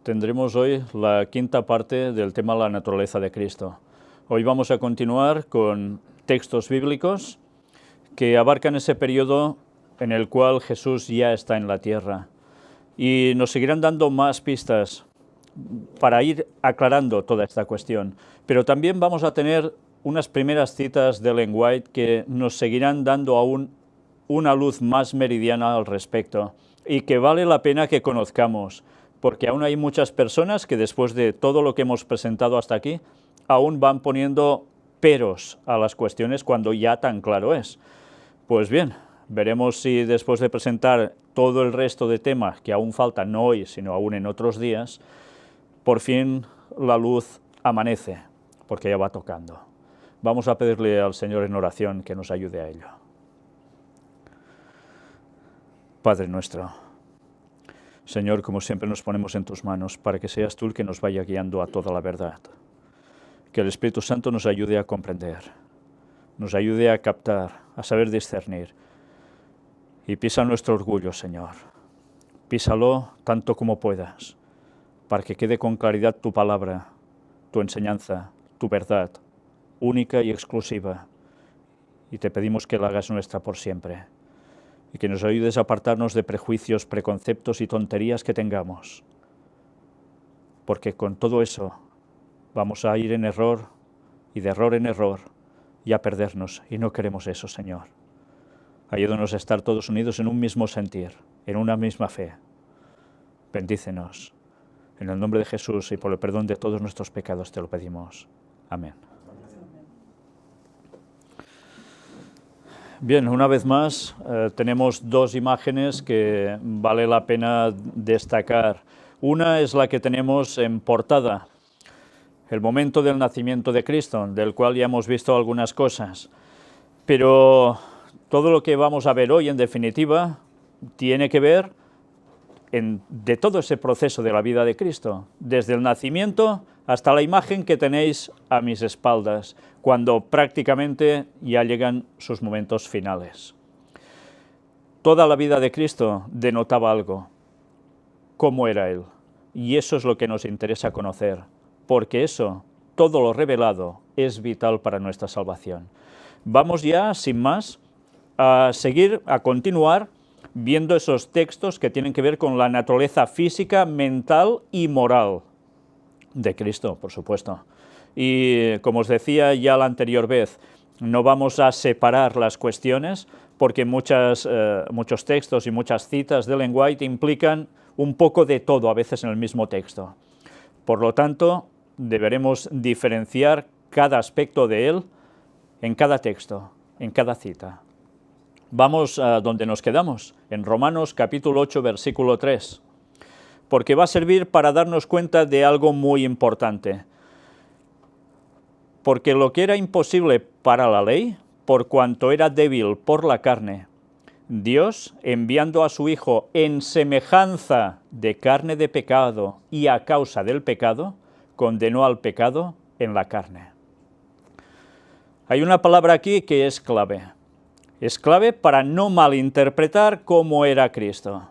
Tendremos hoy la quinta parte del tema la naturaleza de Cristo. Hoy vamos a continuar con textos bíblicos que abarcan ese periodo en el cual Jesús ya está en la tierra. Y nos seguirán dando más pistas para ir aclarando toda esta cuestión. Pero también vamos a tener unas primeras citas de Ellen White que nos seguirán dando aún una luz más meridiana al respecto y que vale la pena que conozcamos, porque aún hay muchas personas que después de todo lo que hemos presentado hasta aquí, aún van poniendo peros a las cuestiones cuando ya tan claro es. Pues bien, veremos si después de presentar todo el resto de temas que aún faltan, no hoy, sino aún en otros días, por fin la luz amanece, porque ya va tocando. Vamos a pedirle al Señor en oración que nos ayude a ello. Padre nuestro, Señor, como siempre nos ponemos en tus manos para que seas tú el que nos vaya guiando a toda la verdad. Que el Espíritu Santo nos ayude a comprender, nos ayude a captar, a saber discernir. Y pisa nuestro orgullo, Señor. Písalo tanto como puedas, para que quede con claridad tu palabra, tu enseñanza, tu verdad, única y exclusiva. Y te pedimos que la hagas nuestra por siempre. Y que nos ayudes a apartarnos de prejuicios, preconceptos y tonterías que tengamos. Porque con todo eso vamos a ir en error y de error en error y a perdernos. Y no queremos eso, Señor. Ayúdanos a estar todos unidos en un mismo sentir, en una misma fe. Bendícenos. En el nombre de Jesús y por el perdón de todos nuestros pecados te lo pedimos. Amén. Bien, una vez más tenemos dos imágenes que vale la pena destacar. Una es la que tenemos en portada, el momento del nacimiento de Cristo, del cual ya hemos visto algunas cosas. Pero todo lo que vamos a ver hoy, en definitiva, tiene que ver de todo ese proceso de la vida de Cristo, desde el nacimiento hasta la imagen que tenéis a mis espaldas, cuando prácticamente ya llegan sus momentos finales. Toda la vida de Cristo denotaba algo, cómo era Él, y eso es lo que nos interesa conocer, porque eso, todo lo revelado, es vital para nuestra salvación. Vamos ya, sin más, a continuar viendo esos textos que tienen que ver con la naturaleza física, mental y moral de Cristo, por supuesto. Y como os decía ya la anterior vez, no vamos a separar las cuestiones porque muchos textos y muchas citas de Ellen White implican un poco de todo, a veces en el mismo texto. Por lo tanto, deberemos diferenciar cada aspecto de él en cada texto, en cada cita. Vamos a donde nos quedamos, en Romanos capítulo 8, versículo 3, porque va a servir para darnos cuenta de algo muy importante. Porque lo que era imposible para la ley, por cuanto era débil por la carne, Dios, enviando a su Hijo en semejanza de carne de pecado y a causa del pecado, condenó al pecado en la carne. Hay una palabra aquí que es clave. Es clave para no malinterpretar cómo era Cristo.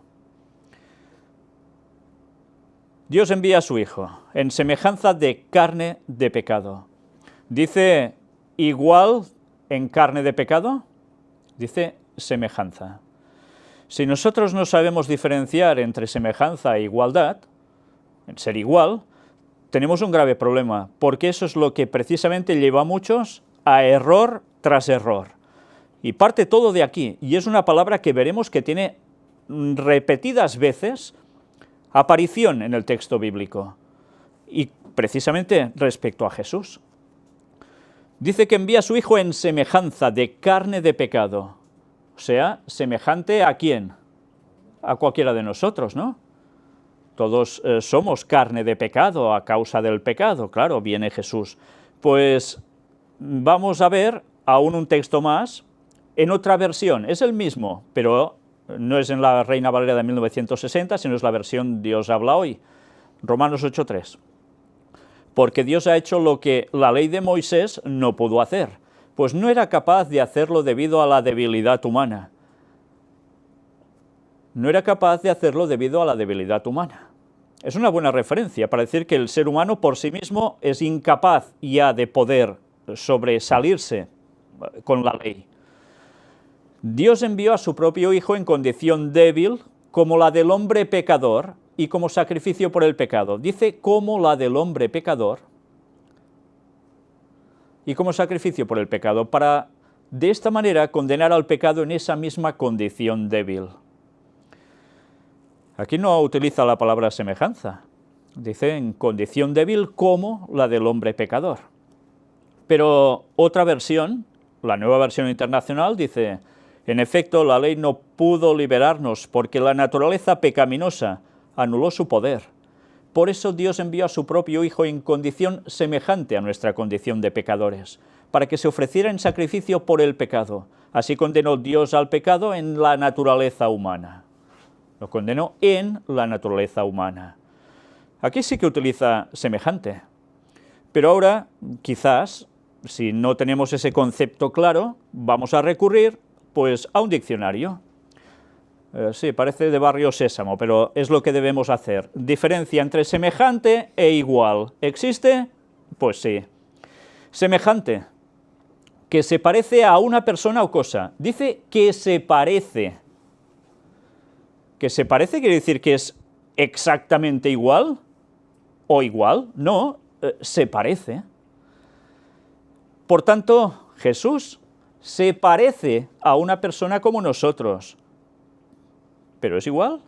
Dios envía a su Hijo en semejanza de carne de pecado. ¿Dice igual en carne de pecado? Dice semejanza. Si nosotros no sabemos diferenciar entre semejanza e igualdad, en ser igual, tenemos un grave problema, porque eso es lo que precisamente lleva a muchos a error tras error. Y parte todo de aquí, y es una palabra que veremos que tiene repetidas veces aparición en el texto bíblico, y precisamente respecto a Jesús. Dice que envía a su Hijo en semejanza de carne de pecado, o sea, semejante ¿a quién? A cualquiera de nosotros, ¿no? Todos somos carne de pecado a causa del pecado, claro, viene Jesús. Pues vamos a ver aún un texto más, en otra versión, es el mismo, pero no es en la Reina Valera de 1960, sino es la versión Dios habla hoy, Romanos 8:3. Porque Dios ha hecho lo que la ley de Moisés no pudo hacer, pues no era capaz de hacerlo debido a la debilidad humana. No era capaz de hacerlo debido a la debilidad humana. Es una buena referencia para decir que el ser humano por sí mismo es incapaz ya de poder sobresalirse con la ley. Dios envió a su propio Hijo en condición débil, como la del hombre pecador, y como sacrificio por el pecado. Dice como la del hombre pecador, y como sacrificio por el pecado, para de esta manera condenar al pecado en esa misma condición débil. Aquí no utiliza la palabra semejanza, dice en condición débil como la del hombre pecador. Pero otra versión, la Nueva Versión Internacional, dice: en efecto, la ley no pudo liberarnos porque la naturaleza pecaminosa anuló su poder. Por eso Dios envió a su propio Hijo en condición semejante a nuestra condición de pecadores, para que se ofreciera en sacrificio por el pecado. Así condenó Dios al pecado en la naturaleza humana. Lo condenó en la naturaleza humana. Aquí sí que utiliza semejante. Pero ahora, quizás, si no tenemos ese concepto claro, vamos a recurrir, pues, a un diccionario. Sí, parece de Barrio Sésamo, pero es lo que debemos hacer. Diferencia entre semejante e igual. ¿Existe? Pues sí. Semejante, que se parece a una persona o cosa. Dice que se parece. ¿Que se parece quiere decir que es exactamente igual? ¿O igual? No, se parece. Por tanto, Jesús se parece a una persona como nosotros. ¿Pero es igual?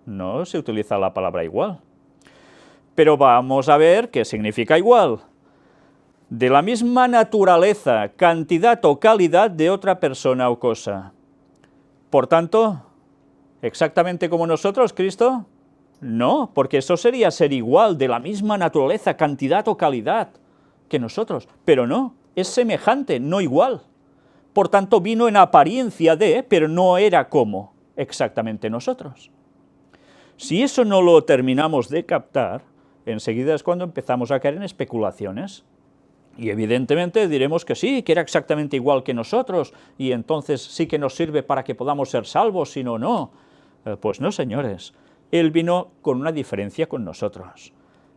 No se utiliza la palabra igual. Pero vamos a ver qué significa igual. De la misma naturaleza, cantidad o calidad de otra persona o cosa. Por tanto, ¿exactamente como nosotros, Cristo? No, porque eso sería ser igual, de la misma naturaleza, cantidad o calidad que nosotros. Pero no, es semejante, no igual. Por tanto, vino en apariencia de, pero no era como exactamente nosotros. Si eso no lo terminamos de captar, enseguida es cuando empezamos a caer en especulaciones. Y evidentemente diremos que sí, que era exactamente igual que nosotros, y entonces sí que nos sirve para que podamos ser salvos, si no, no. Pues no, señores. Él vino con una diferencia con nosotros.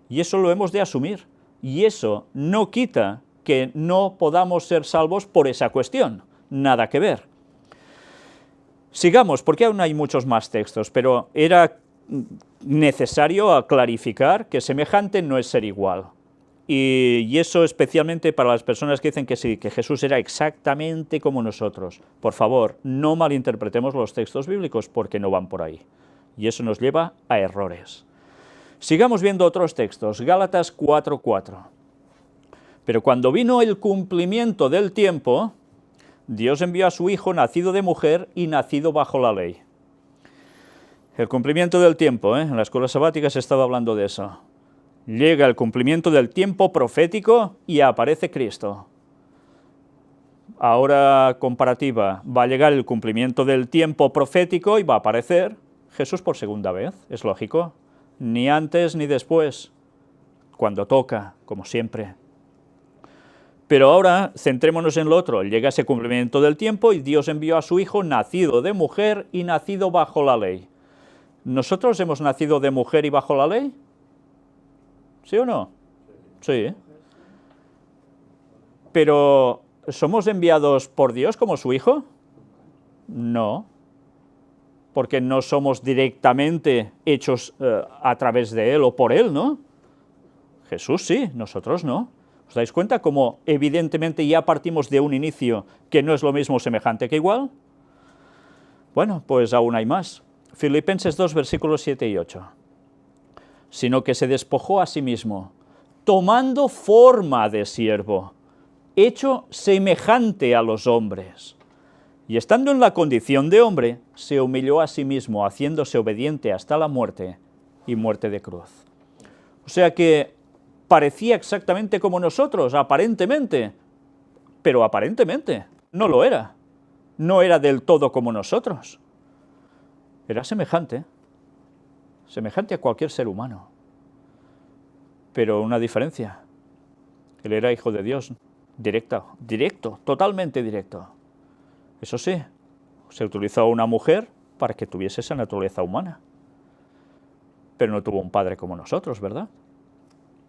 Y eso lo hemos de asumir. Y eso no quita que no podamos ser salvos por esa cuestión. Nada que ver. Sigamos, porque aún hay muchos más textos, pero era necesario clarificar que semejante no es ser igual. Y eso especialmente para las personas que dicen que sí, que Jesús era exactamente como nosotros. Por favor, no malinterpretemos los textos bíblicos porque no van por ahí. Y eso nos lleva a errores. Sigamos viendo otros textos. Gálatas 4:4. Pero cuando vino el cumplimiento del tiempo, Dios envió a su Hijo nacido de mujer y nacido bajo la ley. El cumplimiento del tiempo, en la escuela sabática se estaba hablando de eso. Llega el cumplimiento del tiempo profético y aparece Cristo. Ahora comparativa, va a llegar el cumplimiento del tiempo profético y va a aparecer Jesús por segunda vez, es lógico. Ni antes ni después, cuando toca, como siempre. Pero ahora centrémonos en lo otro. Llega ese cumplimiento del tiempo y Dios envió a su Hijo nacido de mujer y nacido bajo la ley. ¿Nosotros hemos nacido de mujer y bajo la ley? ¿Sí o no? Sí. Pero, ¿somos enviados por Dios como su Hijo? No. Porque no somos directamente hechos a través de Él o por Él, ¿no? Jesús sí, nosotros no. ¿Os dais cuenta cómo evidentemente ya partimos de un inicio que no es lo mismo semejante que igual? Bueno, pues aún hay más. Filipenses 2, versículos 7 y 8. Sino que se despojó a sí mismo, tomando forma de siervo, hecho semejante a los hombres. Y estando en la condición de hombre, se humilló a sí mismo, haciéndose obediente hasta la muerte, y muerte de cruz. O sea que parecía exactamente como nosotros, aparentemente, pero aparentemente no lo era. No era del todo como nosotros. Era semejante a cualquier ser humano. Pero una diferencia. Él era hijo de Dios, directo, totalmente directo. Eso sí, se utilizó a una mujer para que tuviese esa naturaleza humana. pero no tuvo un padre como nosotros, ¿verdad?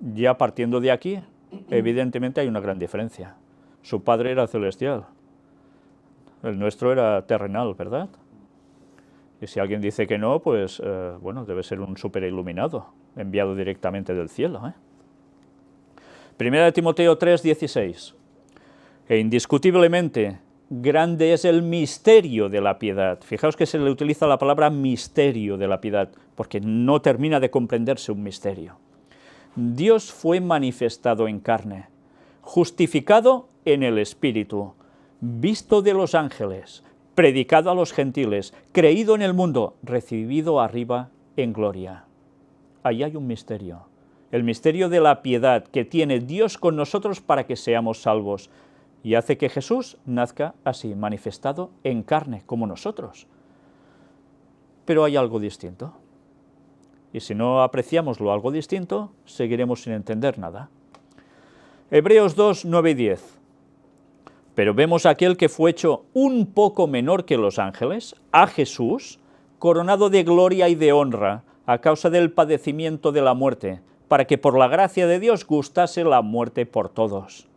Ya partiendo de aquí, evidentemente hay una gran diferencia. Su padre era celestial, el nuestro era terrenal, ¿verdad? Y si alguien dice que no, pues, bueno, debe ser un superiluminado, enviado directamente del cielo, ¿eh? Primera de Timoteo 3:16. E indiscutiblemente, grande es el misterio de la piedad. Fijaos que se le utiliza la palabra misterio de la piedad, porque no termina de comprenderse un misterio. Dios fue manifestado en carne, justificado en el Espíritu, visto de los ángeles, predicado a los gentiles, creído en el mundo, recibido arriba en gloria. Ahí hay un misterio, el misterio de la piedad que tiene Dios con nosotros para que seamos salvos, y hace que Jesús nazca así, manifestado en carne, como nosotros. Pero hay algo distinto. Y si no apreciamos lo algo distinto, seguiremos sin entender nada. Hebreos 2, 9 y 10. Pero vemos a aquel que fue hecho un poco menor que los ángeles, a Jesús, coronado de gloria y de honra, a causa del padecimiento de la muerte, para que por la gracia de Dios gustase la muerte por todos.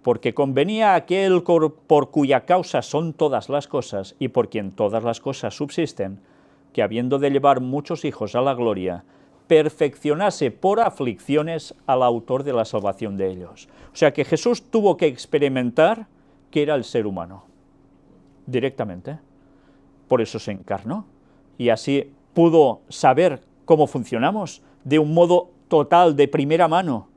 Porque convenía a aquel por cuya causa son todas las cosas, y por quien todas las cosas subsisten, que habiendo de llevar muchos hijos a la gloria, perfeccionase por aflicciones al autor de la salvación de ellos. O sea que Jesús tuvo que experimentar que era el ser humano, directamente. Por eso se encarnó, y así pudo saber cómo funcionamos, de un modo total, de primera mano,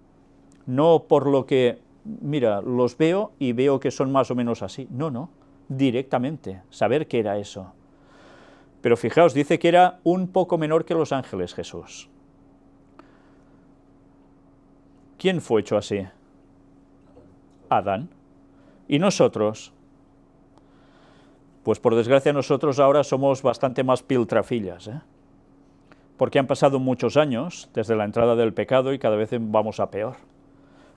no por lo que, mira, los veo y veo que son más o menos así. No, no, directamente, saber qué era eso. Pero fijaos, dice que era un poco menor que los ángeles Jesús. ¿Quién fue hecho así? Adán. ¿Y nosotros? Pues por desgracia nosotros ahora somos bastante más piltrafillas, ¿eh? Porque han pasado muchos años desde la entrada del pecado y cada vez vamos a peor.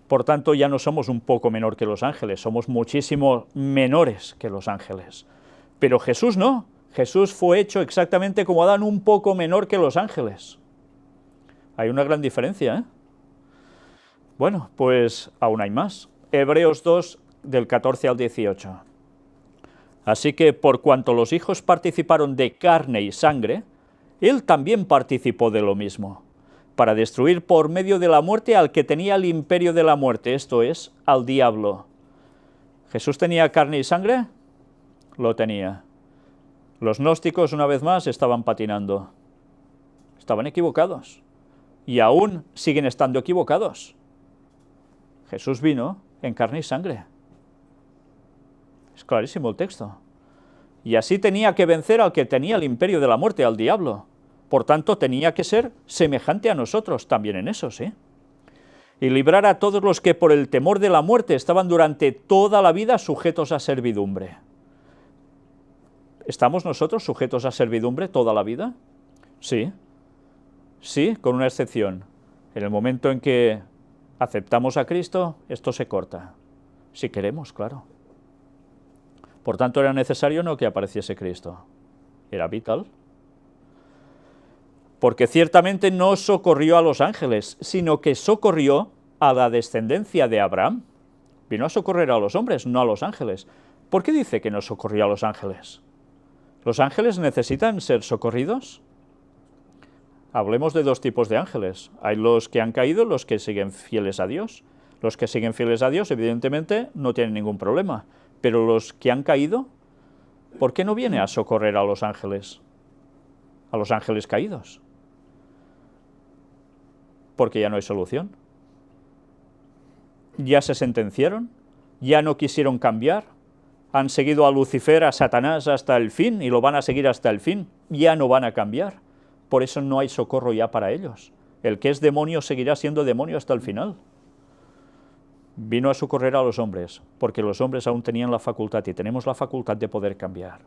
Por tanto, ya no somos un poco menor que los ángeles, somos muchísimo menores que los ángeles. Pero Jesús no. Jesús fue hecho exactamente como Adán, un poco menor que los ángeles. Hay una gran diferencia, ¿eh? Bueno, pues aún hay más. Hebreos 2, del 14 al 18. Así que por cuanto los hijos participaron de carne y sangre, él también participó de lo mismo, para destruir por medio de la muerte al que tenía el imperio de la muerte, esto es, al diablo. ¿Jesús tenía carne y sangre? Lo tenía. Los gnósticos, una vez más, estaban patinando. Estaban equivocados. Y aún siguen estando equivocados. Jesús vino en carne y sangre. Es clarísimo el texto. Y así tenía que vencer al que tenía el imperio de la muerte, al diablo. Por tanto, tenía que ser semejante a nosotros, también en eso, ¿sí? Y librar a todos los que por el temor de la muerte estaban durante toda la vida sujetos a servidumbre. ¿Estamos nosotros sujetos a servidumbre toda la vida? Sí. Sí, con una excepción. En el momento en que aceptamos a Cristo, esto se corta. Si queremos, claro. Por tanto, era necesario no que apareciese Cristo. Era vital. Porque ciertamente no socorrió a los ángeles, sino que socorrió a la descendencia de Abraham. Vino a socorrer a los hombres, no a los ángeles. ¿Por qué dice que no socorrió a los ángeles? ¿Los ángeles necesitan ser socorridos? Hablemos de dos tipos de ángeles. Hay los que han caído, los que siguen fieles a Dios. Los que siguen fieles a Dios, evidentemente, no tienen ningún problema. Pero los que han caído, ¿por qué no viene a socorrer a los ángeles? A los ángeles caídos. Porque ya no hay solución. Ya se sentenciaron, ya no quisieron cambiar, han seguido a Lucifer, a Satanás hasta el fin, y lo van a seguir hasta el fin, ya no van a cambiar. Por eso no hay socorro ya para ellos. El que es demonio seguirá siendo demonio hasta el final. Vino a socorrer a los hombres, porque los hombres aún tenían la facultad, y tenemos la facultad de poder cambiar.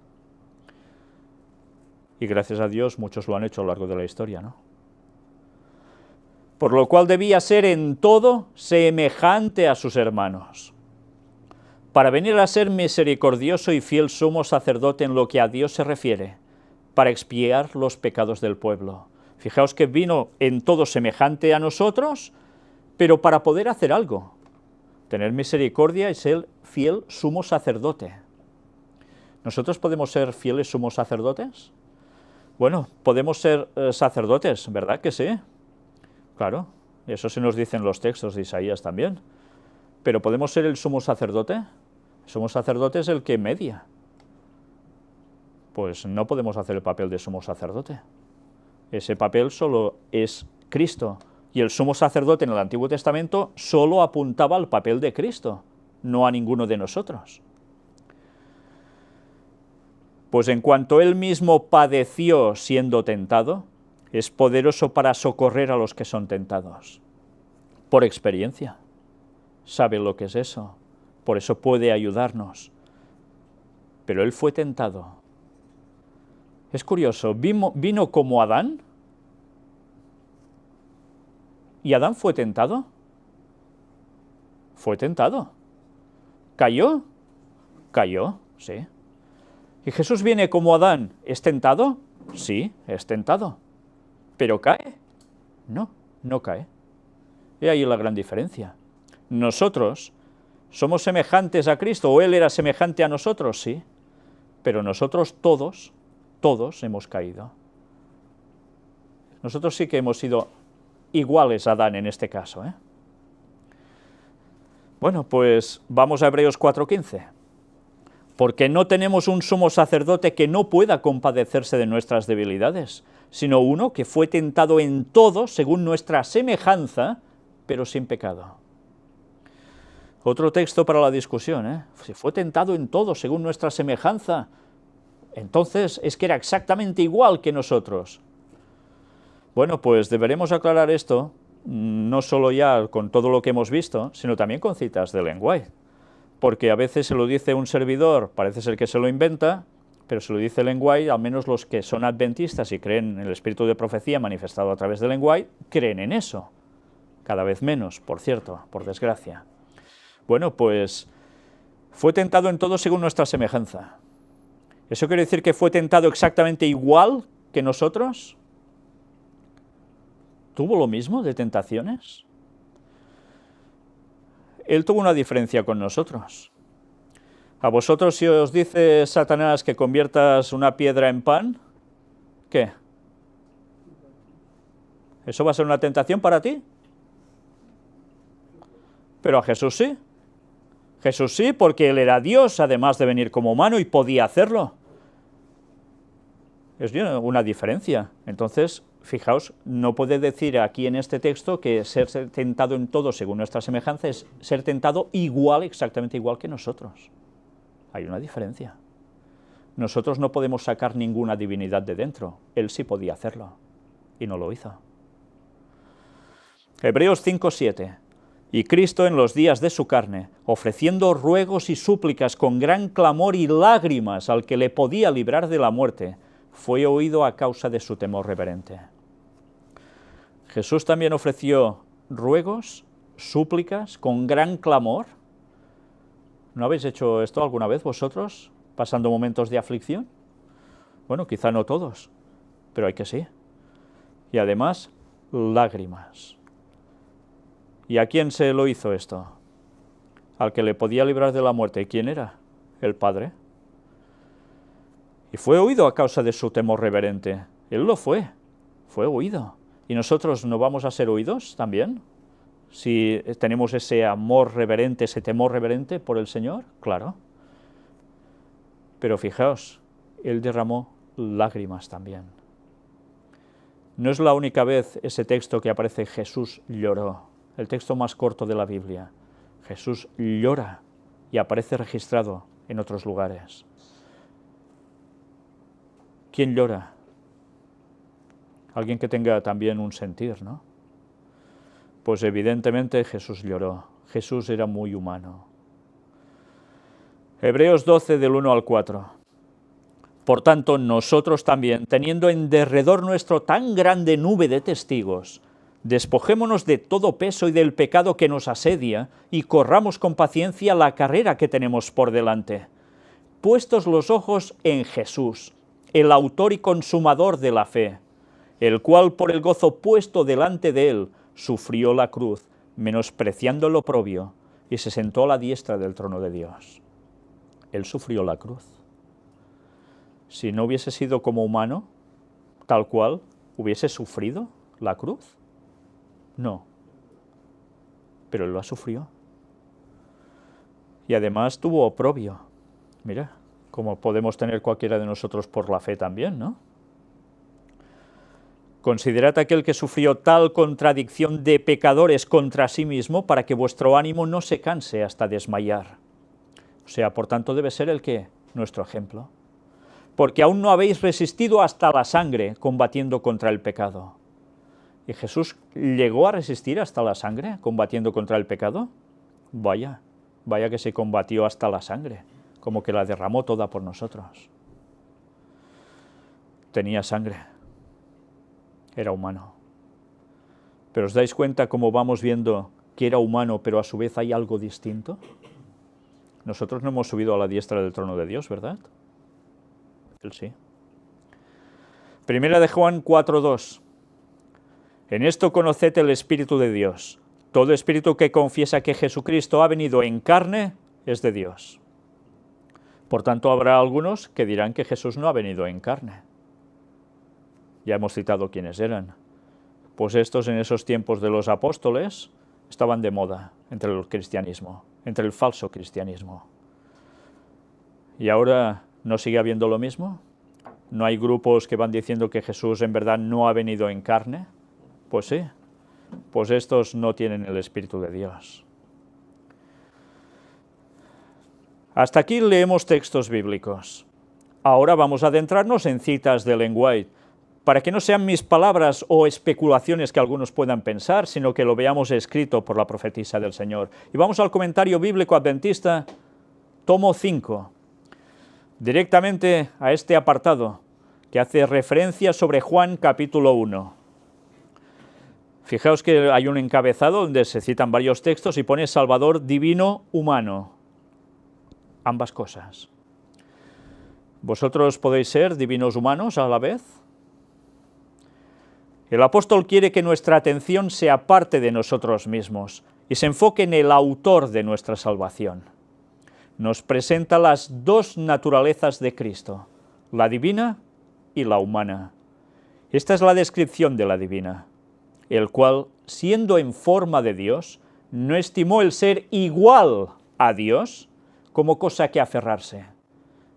Y gracias a Dios muchos lo han hecho a lo largo de la historia, ¿no? Por lo cual debía ser en todo semejante a sus hermanos, para venir a ser misericordioso y fiel sumo sacerdote en lo que a Dios se refiere, para expiar los pecados del pueblo. Fijaos que vino en todo semejante a nosotros, pero para poder hacer algo, tener misericordia y ser fiel sumo sacerdote. ¿Nosotros podemos ser fieles sumos sacerdotes? Bueno, podemos ser sacerdotes, ¿verdad que sí? Claro, eso se nos dice en los textos de Isaías también. Pero ¿podemos ser el sumo sacerdote? El sumo sacerdote es el que media. Pues no podemos hacer el papel de sumo sacerdote. Ese papel solo es Cristo. Y el sumo sacerdote en el Antiguo Testamento solo apuntaba al papel de Cristo, no a ninguno de nosotros. Pues en cuanto él mismo padeció siendo tentado, es poderoso para socorrer a los que son tentados. Por experiencia. Sabe lo que es eso. Por eso puede ayudarnos. Pero él fue tentado. Es curioso, vino como Adán. ¿Y Adán fue tentado? Fue tentado. ¿Cayó? Cayó, sí. ¿Y Jesús viene como Adán? ¿Es tentado? Sí, es tentado. ¿Pero cae? No, no cae. Y ahí la gran diferencia. Nosotros somos semejantes a Cristo, o Él era semejante a nosotros, sí, pero nosotros todos hemos caído. Nosotros sí que hemos sido iguales a Adán en este caso, ¿eh? Bueno, pues vamos a Hebreos 4:15. Porque no tenemos un sumo sacerdote que no pueda compadecerse de nuestras debilidades, sino uno que fue tentado en todo según nuestra semejanza, pero sin pecado. Otro texto para la discusión, ¿eh? Si fue tentado en todo según nuestra semejanza, entonces es que era exactamente igual que nosotros. Bueno, pues deberemos aclarar esto, no solo ya con todo lo que hemos visto, sino también con citas de Ellen White. Porque a veces se lo dice un servidor, parece ser que se lo inventa, pero se lo dice Ellen White, al menos los que son adventistas y creen en el espíritu de profecía manifestado a través de Ellen White, creen en eso. Cada vez menos, por cierto, por desgracia. Bueno, pues fue tentado en todo según nuestra semejanza. ¿Eso quiere decir que fue tentado exactamente igual que nosotros? ¿Tuvo lo mismo de tentaciones? Él tuvo una diferencia con nosotros. A vosotros, si os dice Satanás que conviertas una piedra en pan, ¿qué? ¿Eso va a ser una tentación para ti? Pero a Jesús sí. Jesús sí, porque Él era Dios, además de venir como humano, y podía hacerlo. Es una diferencia. Entonces, fijaos, no puede decir aquí en este texto que ser tentado en todo según nuestra semejanza es ser tentado igual, exactamente igual que nosotros. Hay una diferencia. Nosotros no podemos sacar ninguna divinidad de dentro. Él sí podía hacerlo, y no lo hizo. Hebreos 5:7. Y Cristo en los días de su carne, ofreciendo ruegos y súplicas con gran clamor y lágrimas al que le podía librar de la muerte, fue oído a causa de su temor reverente. Jesús también ofreció ruegos, súplicas, con gran clamor. ¿No habéis hecho esto alguna vez vosotros, pasando momentos de aflicción? Bueno, quizá no todos, pero hay que sí. Y además, lágrimas. ¿Y a quién se lo hizo esto? Al que le podía librar de la muerte. ¿Y quién era? El Padre. Y fue oído a causa de su temor reverente. Él lo fue oído. ¿Y nosotros no vamos a ser oídos también? Si tenemos ese amor reverente, ese temor reverente por el Señor, claro. Pero fijaos, Él derramó lágrimas también. No es la única vez ese texto que aparece Jesús lloró, el texto más corto de la Biblia. Jesús llora y aparece registrado en otros lugares. ¿Quién llora? Alguien que tenga también un sentir, ¿no? Pues evidentemente Jesús lloró. Jesús era muy humano. Hebreos 12, del 1 al 4. Por tanto, nosotros también, teniendo en derredor nuestro tan grande nube de testigos, despojémonos de todo peso y del pecado que nos asedia, y corramos con paciencia la carrera que tenemos por delante, puestos los ojos en Jesús, el autor y consumador de la fe, el cual por el gozo puesto delante de él sufrió la cruz, menospreciando el oprobio, y se sentó a la diestra del trono de Dios. Él sufrió la cruz. Si no hubiese sido como humano, tal cual, ¿hubiese sufrido la cruz? No. Pero él la sufrió. Y además tuvo oprobio. Mira, como podemos tener cualquiera de nosotros por la fe también, ¿no? Considerad aquel que sufrió tal contradicción de pecadores contra sí mismo para que vuestro ánimo no se canse hasta desmayar. O sea, por tanto, debe ser el que, nuestro ejemplo. Porque aún no habéis resistido hasta la sangre combatiendo contra el pecado. ¿Y Jesús llegó a resistir hasta la sangre combatiendo contra el pecado? Vaya que se combatió hasta la sangre, como que la derramó toda por nosotros. Tenía sangre. Era humano. ¿Pero os dais cuenta cómo vamos viendo que era humano, pero a su vez hay algo distinto? Nosotros no hemos subido a la diestra del trono de Dios, ¿verdad? Él sí. Primera de Juan 4:2. En esto conoced el Espíritu de Dios. Todo espíritu que confiesa que Jesucristo ha venido en carne es de Dios. Por tanto, habrá algunos que dirán que Jesús no ha venido en carne. Ya hemos citado quiénes eran. Pues estos en esos tiempos de los apóstoles estaban de moda entre el cristianismo, entre el falso cristianismo. ¿Y ahora no sigue habiendo lo mismo? ¿No hay grupos que van diciendo que Jesús en verdad no ha venido en carne? Pues sí, pues estos no tienen el Espíritu de Dios. Hasta aquí leemos textos bíblicos. Ahora vamos a adentrarnos en citas de Ellen White, para que no sean mis palabras o especulaciones que algunos puedan pensar, sino que lo veamos escrito por la profetisa del Señor. Y vamos al comentario bíblico adventista, tomo 5, directamente a este apartado, que hace referencia sobre Juan capítulo 1. Fijaos que hay un encabezado donde se citan varios textos y pone Salvador divino humano. Ambas cosas. ¿Vosotros podéis ser divinos humanos a la vez? El apóstol quiere que nuestra atención se aparte de nosotros mismos y se enfoque en el autor de nuestra salvación. Nos presenta las dos naturalezas de Cristo, la divina y la humana. Esta es la descripción de la divina, el cual, siendo en forma de Dios, no estimó el ser igual a Dios como cosa que aferrarse.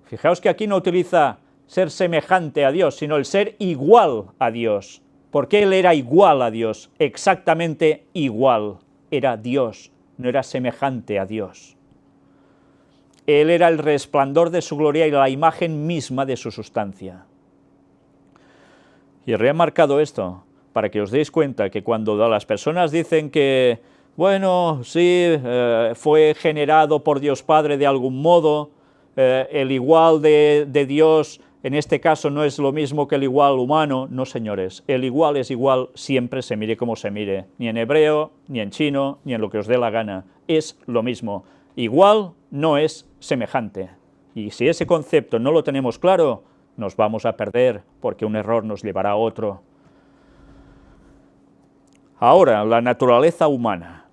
Fijaos que aquí no utiliza ser semejante a Dios, sino el ser igual a Dios. Porque él era igual a Dios, exactamente igual. Era Dios, no era semejante a Dios. Él era el resplandor de su gloria y la imagen misma de su sustancia. Y he remarcado esto, para que os deis cuenta que cuando las personas dicen que, bueno, sí, fue generado por Dios Padre de algún modo, el igual de Dios en este caso no es lo mismo que el igual humano. No, señores, el igual es igual siempre, se mire como se mire, ni en hebreo, ni en chino, ni en lo que os dé la gana, es lo mismo. Igual no es semejante, y si ese concepto no lo tenemos claro, nos vamos a perder, porque un error nos llevará a otro. Ahora, la naturaleza humana,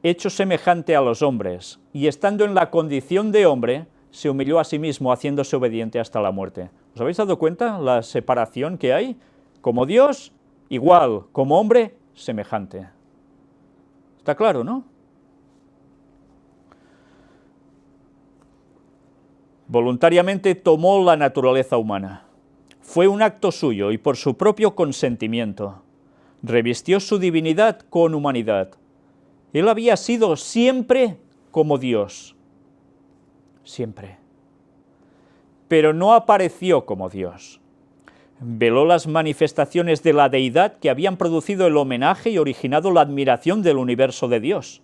hecho semejante a los hombres, y estando en la condición de hombre, se humilló a sí mismo, haciéndose obediente hasta la muerte. ¿Os habéis dado cuenta la separación que hay? Como Dios, igual, como hombre, semejante. ¿Está claro, no? Voluntariamente tomó la naturaleza humana. Fue un acto suyo y por su propio consentimiento. Revistió su divinidad con humanidad. Él había sido siempre como Dios. Siempre. Pero no apareció como Dios. Veló las manifestaciones de la deidad que habían producido el homenaje y originado la admiración del universo de Dios.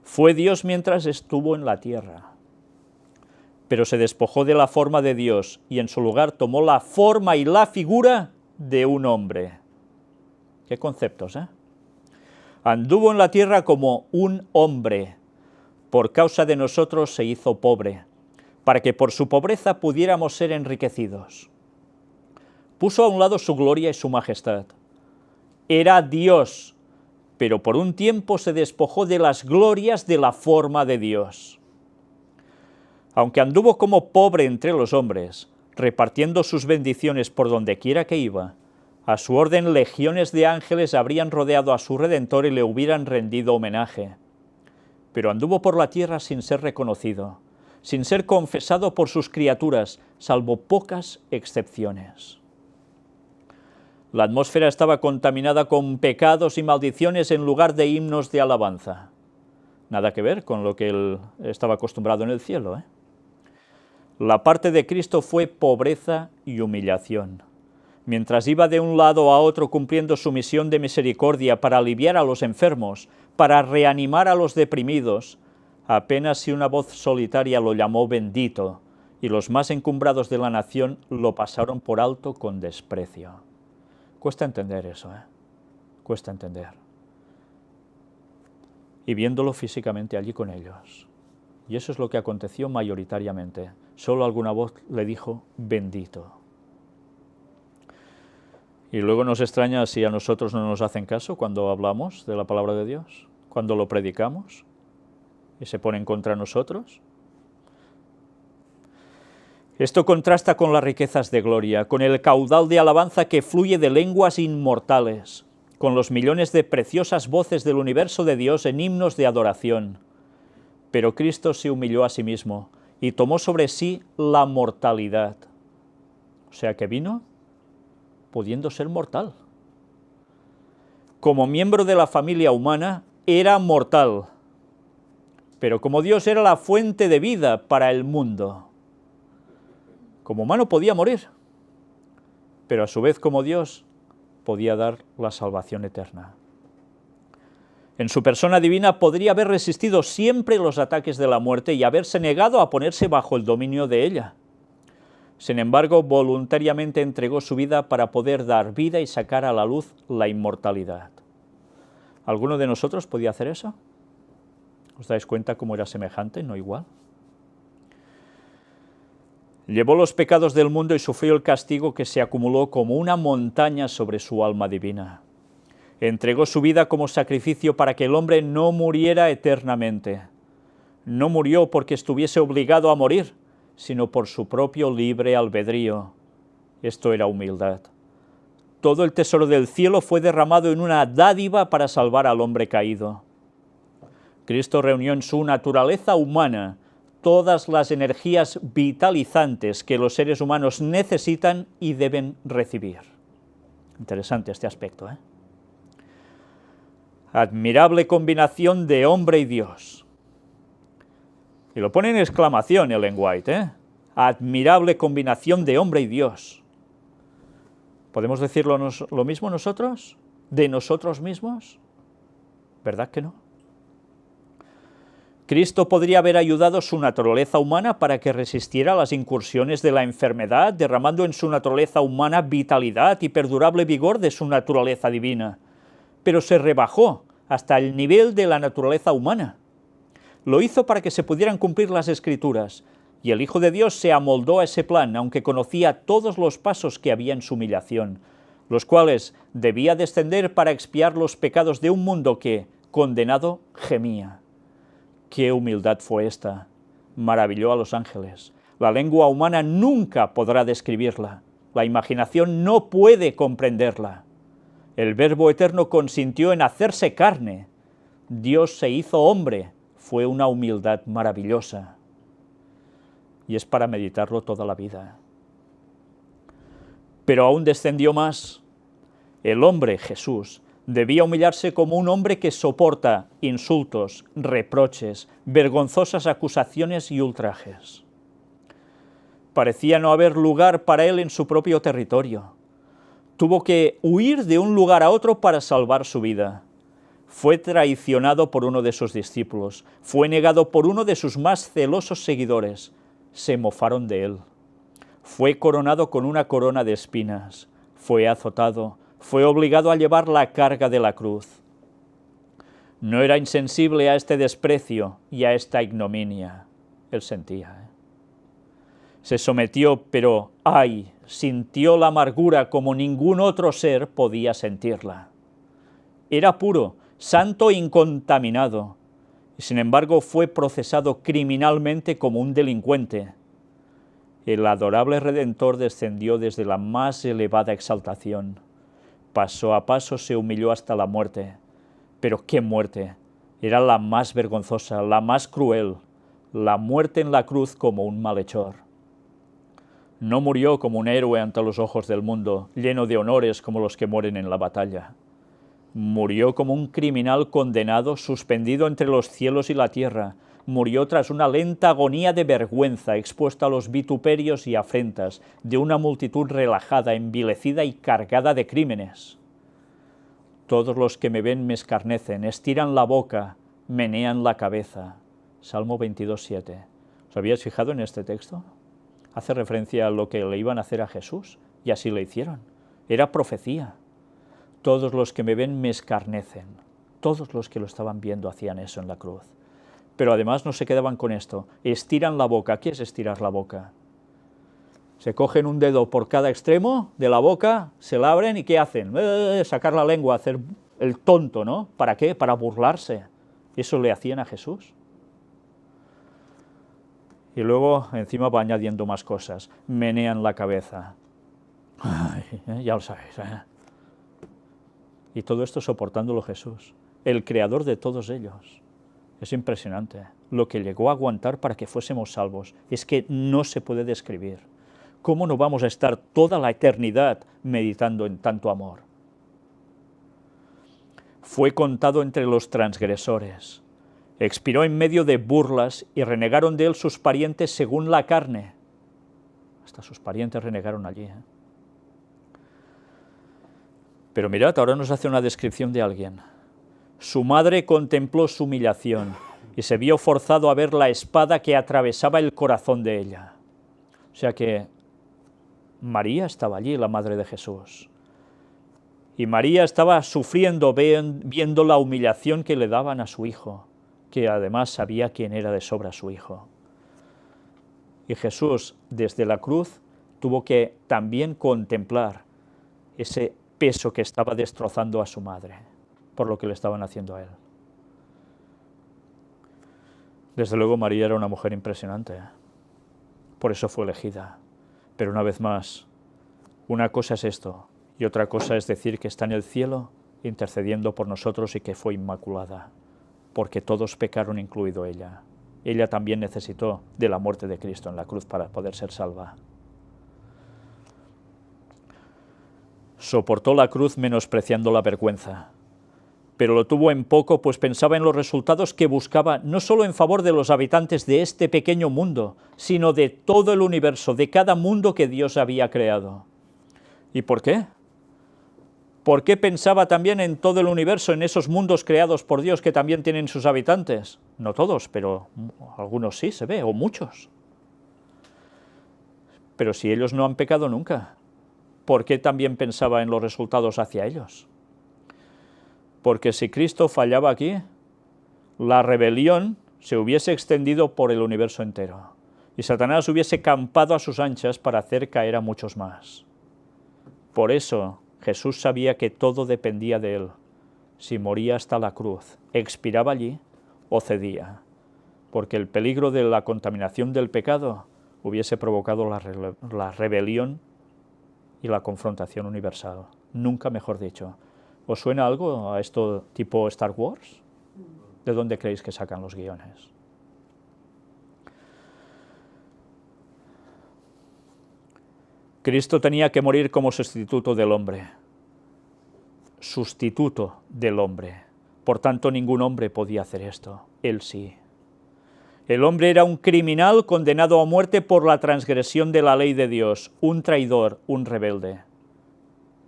Fue Dios mientras estuvo en la tierra, pero se despojó de la forma de Dios y en su lugar tomó la forma y la figura de un hombre. ¿Qué conceptos, eh? Anduvo en la tierra como un hombre. Por causa de nosotros se hizo pobre, para que por su pobreza pudiéramos ser enriquecidos. Puso a un lado su gloria y su majestad. Era Dios, pero por un tiempo se despojó de las glorias de la forma de Dios. Aunque anduvo como pobre entre los hombres, repartiendo sus bendiciones por donde quiera que iba, a su orden legiones de ángeles habrían rodeado a su Redentor y le hubieran rendido homenaje. Pero anduvo por la tierra sin ser reconocido, sin ser confesado por sus criaturas, salvo pocas excepciones. La atmósfera estaba contaminada con pecados y maldiciones en lugar de himnos de alabanza. Nada que ver con lo que él estaba acostumbrado en el cielo, ¿eh? La parte de Cristo fue pobreza y humillación. Mientras iba de un lado a otro cumpliendo su misión de misericordia para aliviar a los enfermos, para reanimar a los deprimidos, apenas si una voz solitaria lo llamó bendito, y los más encumbrados de la nación lo pasaron por alto con desprecio. Cuesta entender eso, ¿eh? Cuesta entender. Y viéndolo físicamente allí con ellos. Y eso es lo que aconteció mayoritariamente. Solo alguna voz le dijo, bendito. Y luego nos extraña si a nosotros no nos hacen caso cuando hablamos de la palabra de Dios, cuando lo predicamos, y se ponen contra nosotros. Esto contrasta con las riquezas de gloria, con el caudal de alabanza que fluye de lenguas inmortales, con los millones de preciosas voces del universo de Dios en himnos de adoración. Pero Cristo se humilló a sí mismo y tomó sobre sí la mortalidad. O sea que vino pudiendo ser mortal. Como miembro de la familia humana, era mortal, pero como Dios era la fuente de vida para el mundo. Como humano podía morir, pero a su vez como Dios podía dar la salvación eterna. En su persona divina podría haber resistido siempre los ataques de la muerte y haberse negado a ponerse bajo el dominio de ella. Sin embargo, voluntariamente entregó su vida para poder dar vida y sacar a la luz la inmortalidad. ¿Alguno de nosotros podía hacer eso? ¿Os dais cuenta cómo era semejante, no igual? Llevó los pecados del mundo y sufrió el castigo que se acumuló como una montaña sobre su alma divina. Entregó su vida como sacrificio para que el hombre no muriera eternamente. No murió porque estuviese obligado a morir, sino por su propio libre albedrío. Esto era humildad. Todo el tesoro del cielo fue derramado en una dádiva para salvar al hombre caído. Cristo reunió en su naturaleza humana todas las energías vitalizantes que los seres humanos necesitan y deben recibir. Interesante este aspecto, ¿eh? Admirable combinación de hombre y Dios. Y lo pone en exclamación Ellen White, ¿eh? Admirable combinación de hombre y Dios. ¿Podemos decirlo lo mismo nosotros? ¿De nosotros mismos? ¿Verdad que no? Cristo podría haber ayudado su naturaleza humana para que resistiera a las incursiones de la enfermedad, derramando en su naturaleza humana vitalidad y perdurable vigor de su naturaleza divina. Pero se rebajó hasta el nivel de la naturaleza humana. Lo hizo para que se pudieran cumplir las Escrituras, y el Hijo de Dios se amoldó a ese plan, aunque conocía todos los pasos que había en su humillación, los cuales debía descender para expiar los pecados de un mundo que, condenado, gemía. ¡Qué humildad fue esta! Maravilló a los ángeles. La lengua humana nunca podrá describirla. La imaginación no puede comprenderla. El Verbo eterno consintió en hacerse carne. Dios se hizo hombre. Fue una humildad maravillosa. Y es para meditarlo toda la vida. Pero aún descendió más. El hombre, Jesús, debía humillarse como un hombre que soporta insultos, reproches, vergonzosas acusaciones y ultrajes. Parecía no haber lugar para él en su propio territorio. Tuvo que huir de un lugar a otro para salvar su vida. Fue traicionado por uno de sus discípulos, fue negado por uno de sus más celosos seguidores. Se mofaron de él. Fue coronado con una corona de espinas, fue azotado, fue obligado a llevar la carga de la cruz. No era insensible a este desprecio y a esta ignominia. Él sentía. Se sometió, pero ¡ay!, sintió la amargura como ningún otro ser podía sentirla. Era puro, santo e incontaminado, y sin embargo fue procesado criminalmente como un delincuente. El adorable Redentor descendió desde la más elevada exaltación. Paso a paso se humilló hasta la muerte. Pero ¿qué muerte? Era la más vergonzosa, la más cruel, la muerte en la cruz como un malhechor. No murió como un héroe ante los ojos del mundo, lleno de honores como los que mueren en la batalla. Murió como un criminal condenado, suspendido entre los cielos y la tierra. Murió tras una lenta agonía de vergüenza, expuesto a los vituperios y afrentas de una multitud relajada, envilecida y cargada de crímenes. Todos los que me ven me escarnecen, estiran la boca, menean la cabeza. Salmo 22:7. ¿Os habíais fijado en este texto? Hace referencia a lo que le iban a hacer a Jesús, y así le hicieron. Era profecía. Todos los que me ven me escarnecen. Todos los que lo estaban viendo hacían eso en la cruz. Pero además no se quedaban con esto. Estiran la boca. ¿Qué es estirar la boca? Se cogen un dedo por cada extremo de la boca, se la abren y ¿qué hacen? Sacar la lengua, hacer el tonto, ¿no? ¿Para qué? Para burlarse. Eso le hacían a Jesús. Y luego encima va añadiendo más cosas. Menean la cabeza. Ay, ya lo sabéis, ¿eh? Y todo esto soportándolo Jesús, el creador de todos ellos. Es impresionante lo que llegó a aguantar para que fuésemos salvos. Es que no se puede describir. ¿Cómo no vamos a estar toda la eternidad meditando en tanto amor? Fue contado entre los transgresores. Expiró en medio de burlas y renegaron de él sus parientes según la carne. Hasta sus parientes renegaron allí, ¿eh? Pero mirad, ahora nos hace una descripción de alguien. Su madre contempló su humillación y se vio forzado a ver la espada que atravesaba el corazón de ella. O sea que María estaba allí, la madre de Jesús. Y María estaba sufriendo, viendo la humillación que le daban a su hijo, que además sabía quién era de sobra su hijo. Y Jesús, desde la cruz, tuvo que también contemplar ese peso que estaba destrozando a su madre, por lo que le estaban haciendo a él. Desde luego María era una mujer impresionante, ¿eh? Por eso fue elegida. Pero una vez más, una cosa es esto, y otra cosa es decir que está en el cielo intercediendo por nosotros y que fue inmaculada, porque todos pecaron, incluido ella. Ella también necesitó de la muerte de Cristo en la cruz para poder ser salva. Soportó la cruz menospreciando la vergüenza, pero lo tuvo en poco, pues pensaba en los resultados que buscaba, no solo en favor de los habitantes de este pequeño mundo, sino de todo el universo, de cada mundo que Dios había creado. ¿Y por qué? ¿Por qué pensaba también en todo el universo, en esos mundos creados por Dios que también tienen sus habitantes? No todos, pero algunos sí se ve, o muchos. Pero si ellos no han pecado nunca, ¿por qué también pensaba en los resultados hacia ellos? Porque si Cristo fallaba aquí, la rebelión se hubiese extendido por el universo entero, y Satanás hubiese campado a sus anchas para hacer caer a muchos más. Por eso Jesús sabía que todo dependía de él. Si moría hasta la cruz, expiraba allí o cedía, porque el peligro de la contaminación del pecado hubiese provocado la rebelión y la confrontación universal. Nunca mejor dicho. ¿Os suena algo a esto tipo Star Wars? ¿De dónde creéis que sacan los guiones? Cristo tenía que morir como sustituto del hombre. Sustituto del hombre. Por tanto, ningún hombre podía hacer esto. Él sí. El hombre era un criminal condenado a muerte por la transgresión de la ley de Dios, un traidor, un rebelde.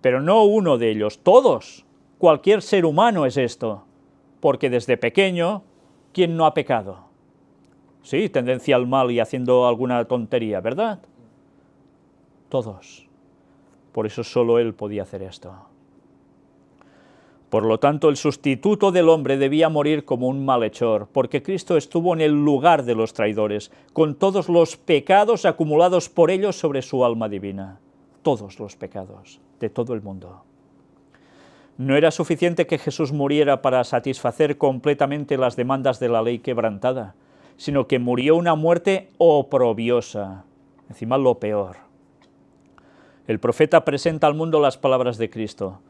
Pero no uno de ellos, todos. Cualquier ser humano es esto, porque desde pequeño, ¿quién no ha pecado? Sí, tendencia al mal y haciendo alguna tontería, ¿verdad? Todos. Por eso solo él podía hacer esto. Por lo tanto, el sustituto del hombre debía morir como un malhechor, porque Cristo estuvo en el lugar de los traidores, con todos los pecados acumulados por ellos sobre su alma divina. Todos los pecados de todo el mundo. No era suficiente que Jesús muriera para satisfacer completamente las demandas de la ley quebrantada, sino que murió una muerte oprobiosa, encima lo peor. El profeta presenta al mundo las palabras de Cristo: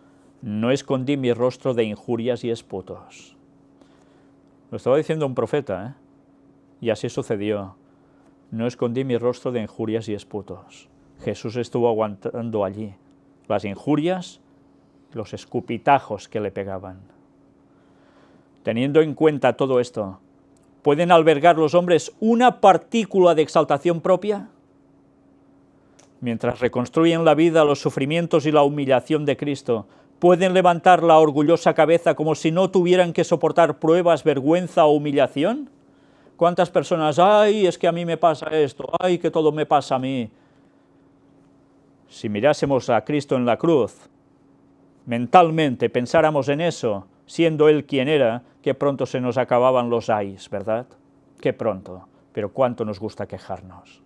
no escondí mi rostro de injurias y esputos. Lo estaba diciendo un profeta, y así sucedió. No escondí mi rostro de injurias y esputos. Jesús estuvo aguantando allí las injurias, los escupitajos que le pegaban. Teniendo en cuenta todo esto, ¿pueden albergar los hombres una partícula de exaltación propia? Mientras reconstruyen la vida, los sufrimientos y la humillación de Cristo, ¿pueden levantar la orgullosa cabeza como si no tuvieran que soportar pruebas, vergüenza o humillación? ¿Cuántas personas, ay, es que a mí me pasa esto, ay, que todo me pasa a mí? Si mirásemos a Cristo en la cruz, mentalmente pensáramos en eso, siendo Él quien era, qué pronto se nos acababan los ayes, ¿verdad? Qué pronto, pero cuánto nos gusta quejarnos.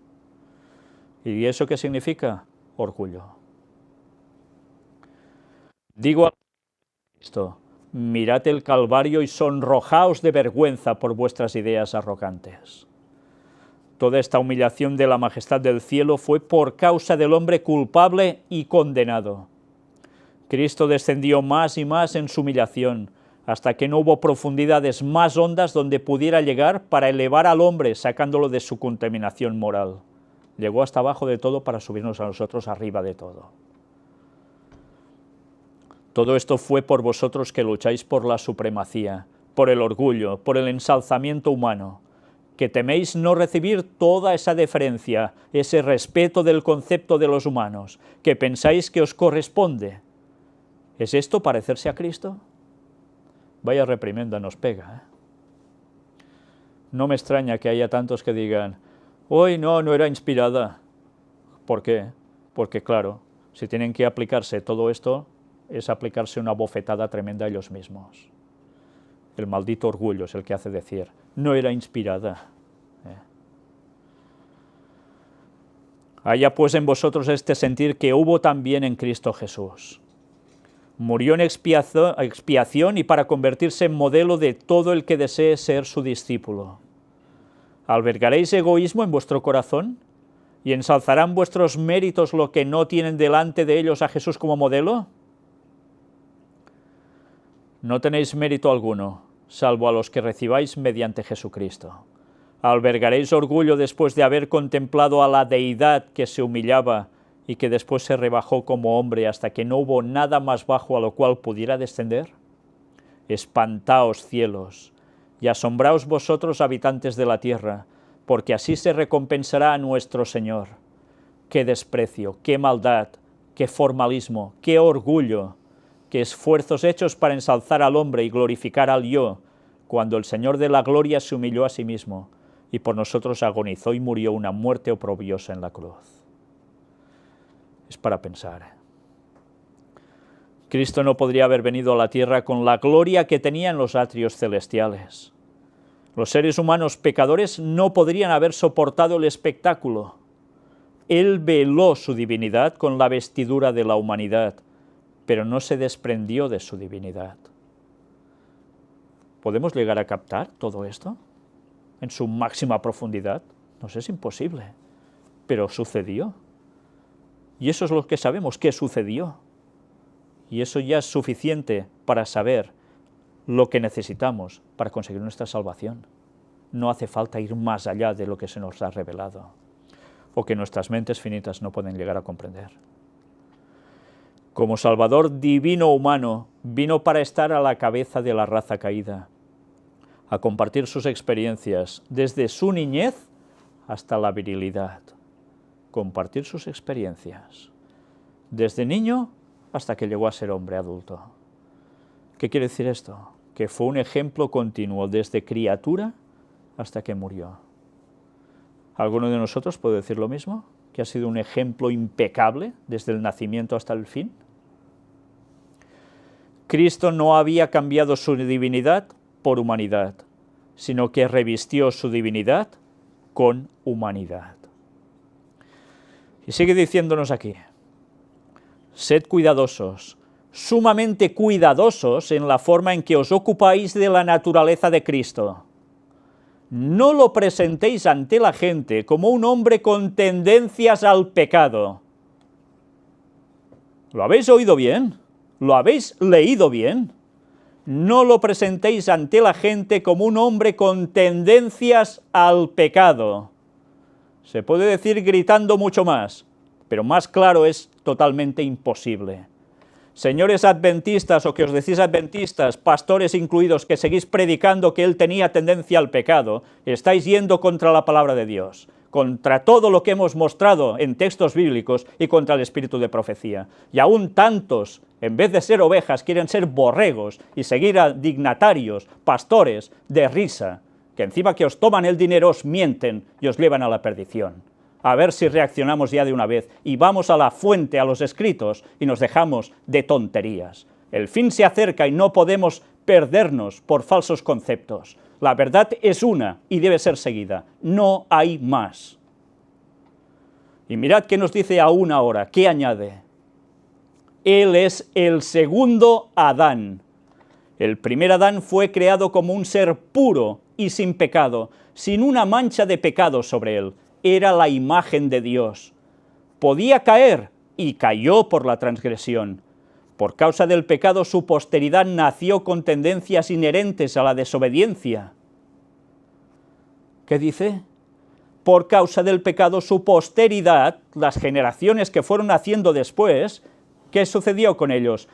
¿Y eso qué significa? Orgullo. Digo a Cristo, mirad el Calvario y sonrojaos de vergüenza por vuestras ideas arrogantes. Toda esta humillación de la majestad del cielo fue por causa del hombre culpable y condenado. Cristo descendió más y más en su humillación, hasta que no hubo profundidades más hondas donde pudiera llegar para elevar al hombre, sacándolo de su contaminación moral. Llegó hasta abajo de todo para subirnos a nosotros arriba de todo. Todo esto fue por vosotros que lucháis por la supremacía, por el orgullo, por el ensalzamiento humano, que teméis no recibir toda esa deferencia, ese respeto del concepto de los humanos, que pensáis que os corresponde. ¿Es esto parecerse a Cristo? Vaya reprimenda nos pega, No me extraña que haya tantos que digan, hoy no era inspirada. ¿Por qué? Porque claro, si tienen que aplicarse todo esto, es aplicarse una bofetada tremenda a ellos mismos. El maldito orgullo es el que hace decir, no era inspirada. Haya pues en vosotros este sentir que hubo también en Cristo Jesús. Murió en expiación y para convertirse en modelo de todo el que desee ser su discípulo. ¿Albergaréis egoísmo en vuestro corazón? ¿Y ensalzarán vuestros méritos lo que no tienen delante de ellos a Jesús como modelo? No tenéis mérito alguno, salvo a los que recibáis mediante Jesucristo. ¿Albergaréis orgullo después de haber contemplado a la deidad que se humillaba y que después se rebajó como hombre hasta que no hubo nada más bajo a lo cual pudiera descender? Espantaos, cielos, y asombraos vosotros, habitantes de la tierra, porque así se recompensará a nuestro Señor. ¡Qué desprecio, qué maldad, qué formalismo, qué orgullo, qué esfuerzos hechos para ensalzar al hombre y glorificar al yo, cuando el Señor de la gloria se humilló a sí mismo y por nosotros agonizó y murió una muerte oprobiosa en la cruz! Es para pensar. Cristo no podría haber venido a la tierra con la gloria que tenía en los atrios celestiales. Los seres humanos pecadores no podrían haber soportado el espectáculo. Él veló su divinidad con la vestidura de la humanidad, pero no se desprendió de su divinidad. ¿Podemos llegar a captar todo esto en su máxima profundidad? Nos es imposible, pero sucedió. Y eso es lo que sabemos, que sucedió. Y eso ya es suficiente para saber lo que necesitamos para conseguir nuestra salvación. No hace falta ir más allá de lo que se nos ha revelado, o que nuestras mentes finitas no pueden llegar a comprender. Como Salvador divino humano, vino para estar a la cabeza de la raza caída, a compartir sus experiencias desde su niñez hasta la virilidad. Compartir sus experiencias, desde niño hasta que llegó a ser hombre adulto. ¿Qué quiere decir esto? Que fue un ejemplo continuo desde criatura hasta que murió. ¿Alguno de nosotros puede decir lo mismo? ¿Que ha sido un ejemplo impecable desde el nacimiento hasta el fin? Cristo no había cambiado su divinidad por humanidad, sino que revistió su divinidad con humanidad. Y sigue diciéndonos aquí, sed cuidadosos, sumamente cuidadosos en la forma en que os ocupáis de la naturaleza de Cristo. No lo presentéis ante la gente como un hombre con tendencias al pecado. ¿Lo habéis oído bien? ¿Lo habéis leído bien? No lo presentéis ante la gente como un hombre con tendencias al pecado. Se puede decir gritando mucho más, pero más claro es totalmente imposible. Señores adventistas o que os decís adventistas, pastores incluidos, que seguís predicando que él tenía tendencia al pecado, estáis yendo contra la palabra de Dios, contra todo lo que hemos mostrado en textos bíblicos y contra el espíritu de profecía. Y aún tantos, en vez de ser ovejas, quieren ser borregos y seguir a dignatarios, pastores de risa, que encima que os toman el dinero os mienten y os llevan a la perdición. A ver si reaccionamos ya de una vez y vamos a la fuente, a los escritos, y nos dejamos de tonterías. El fin se acerca y no podemos perdernos por falsos conceptos. La verdad es una y debe ser seguida. No hay más. Y mirad qué nos dice aún ahora, qué añade. Él es el segundo Adán. El primer Adán fue creado como un ser puro y sin pecado, sin una mancha de pecado sobre él. Era la imagen de Dios. Podía caer y cayó por la transgresión. Por causa del pecado su posteridad nació con tendencias inherentes a la desobediencia. ¿Qué dice? Por causa del pecado su posteridad, las generaciones que fueron naciendo después, ¿qué sucedió con ellos?